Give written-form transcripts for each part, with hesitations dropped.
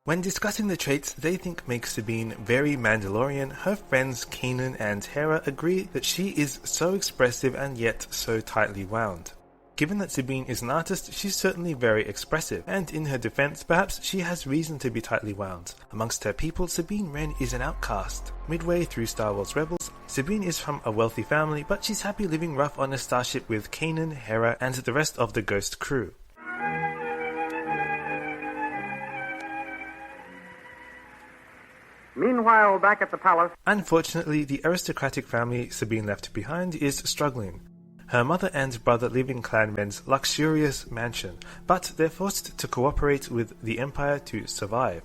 When discussing the traits they think make Sabine very Mandalorian, her friends Kanan and Hera agree that she is so expressive and yet so tightly wound. Given that Sabine is an artist, she's certainly very expressive, and in her defense, perhaps she has reason to be tightly wound. Amongst her people, Sabine Wren is an outcast. Midway through Star Wars Rebels, Sabine is from a wealthy family, but she's happy living rough on a starship with Kanan, Hera, and the rest of the Ghost crew. Meanwhile, back at the palace... Unfortunately, the aristocratic family Sabine left behind is struggling. Her mother and brother live in Clan Wren's luxurious mansion, but they're forced to cooperate with the Empire to survive.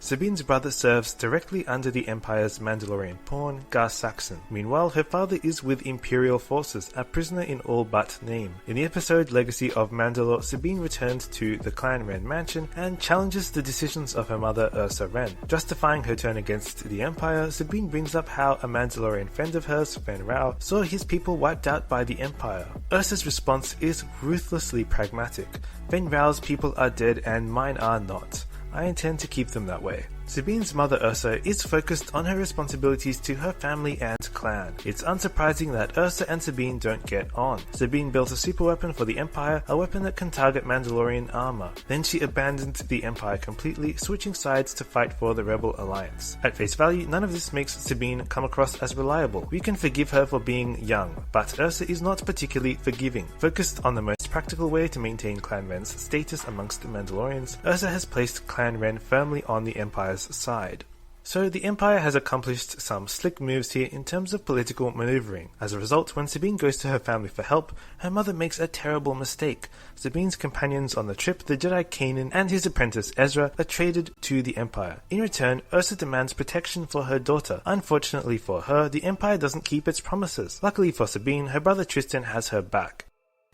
Sabine's brother serves directly under the Empire's Mandalorian pawn, Gar Saxon. Meanwhile, her father is with Imperial forces, a prisoner in all but name. In the episode Legacy of Mandalore, Sabine returned to the Clan Wren mansion and challenges the decisions of her mother Ursa Wren. Justifying her turn against the Empire, Sabine brings up how a Mandalorian friend of hers, Fen Rao, saw his people wiped out by the Empire. Ursa's response is ruthlessly pragmatic. Fen Rao's people are dead and mine are not. I intend to keep them that way. Sabine's mother Ursa is focused on her responsibilities to her family and clan. It's unsurprising that Ursa and Sabine don't get on. Sabine built a superweapon for the Empire, a weapon that can target Mandalorian armor. Then she abandoned the Empire completely, switching sides to fight for the Rebel Alliance. At face value, none of this makes Sabine come across as reliable. We can forgive her for being young, but Ursa is not particularly forgiving. Focused on the most practical way to maintain Clan Wren's status amongst the Mandalorians, Ursa has placed Clan Wren firmly on the Empire's side. So the Empire has accomplished some slick moves here in terms of political maneuvering. As a result, when Sabine goes to her family for help, her mother makes a terrible mistake. Sabine's companions on the trip, the Jedi Kanan and his apprentice Ezra, are traded to the Empire. In return, Ursa demands protection for her daughter. Unfortunately for her, the Empire doesn't keep its promises. Luckily for Sabine, her brother Tristan has her back.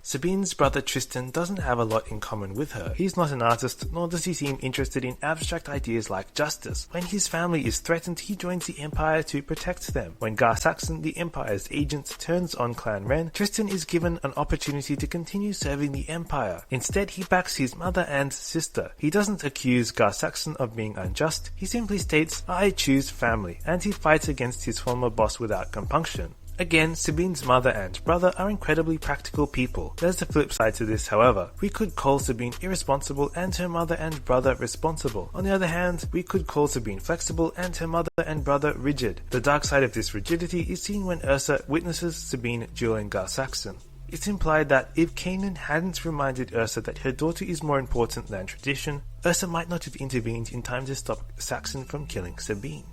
Sabine's brother Tristan doesn't have a lot in common with her. He's not an artist, nor does he seem interested in abstract ideas like justice. When his family is threatened, he joins the Empire to protect them. When Gar Saxon, the Empire's agent, turns on Clan Wren, Tristan is given an opportunity to continue serving the Empire. Instead, he backs his mother and sister. He doesn't accuse Gar Saxon of being unjust, he simply states, "I choose family," and he fights against his former boss without compunction. Again, Sabine's mother and brother are incredibly practical people. There's the flip side to this, however. We could call Sabine irresponsible and her mother and brother responsible. On the other hand, we could call Sabine flexible and her mother and brother rigid. The dark side of this rigidity is seen when Ursa witnesses Sabine dueling Gar Saxon. It's implied that if Kanan hadn't reminded Ursa that her daughter is more important than tradition, Ursa might not have intervened in time to stop Saxon from killing Sabine.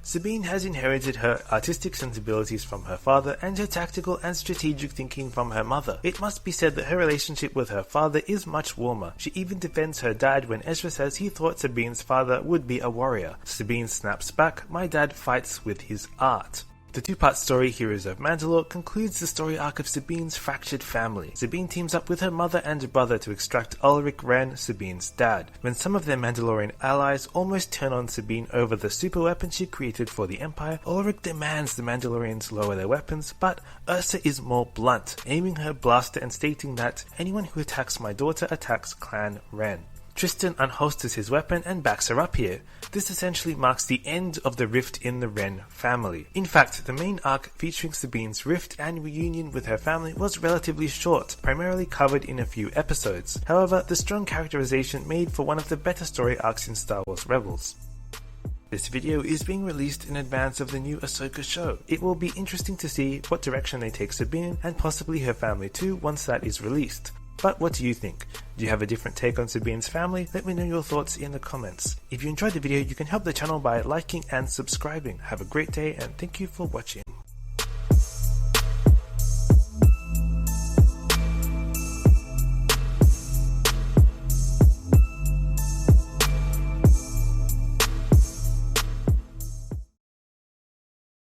Sabine has inherited her artistic sensibilities from her father and her tactical and strategic thinking from her mother. It must be said that her relationship with her father is much warmer. She even defends her dad when Ezra says he thought Sabine's father would be a warrior. Sabine snaps back, "My dad fights with his art." The two-part story Heroes of Mandalore concludes the story arc of Sabine's fractured family. Sabine teams up with her mother and brother to extract Ulrich Wren, Sabine's dad. When some of their Mandalorian allies almost turn on Sabine over the superweapon she created for the Empire, Ulrich demands the Mandalorians lower their weapons, but Ursa is more blunt, aiming her blaster and stating that anyone who attacks my daughter attacks Clan Wren. Tristan unholsters his weapon and backs her up here. This essentially marks the end of the rift in the Wren family. In fact, the main arc featuring Sabine's rift and reunion with her family was relatively short, primarily covered in a few episodes. However, the strong characterization made for one of the better story arcs in Star Wars Rebels. This video is being released in advance of the new Ahsoka show. It will be interesting to see what direction they take Sabine and possibly her family too once that is released. But what do you think? Do you have a different take on Sabine's family? Let me know your thoughts in the comments. If you enjoyed the video, you can help the channel by liking and subscribing. Have a great day and thank you for watching.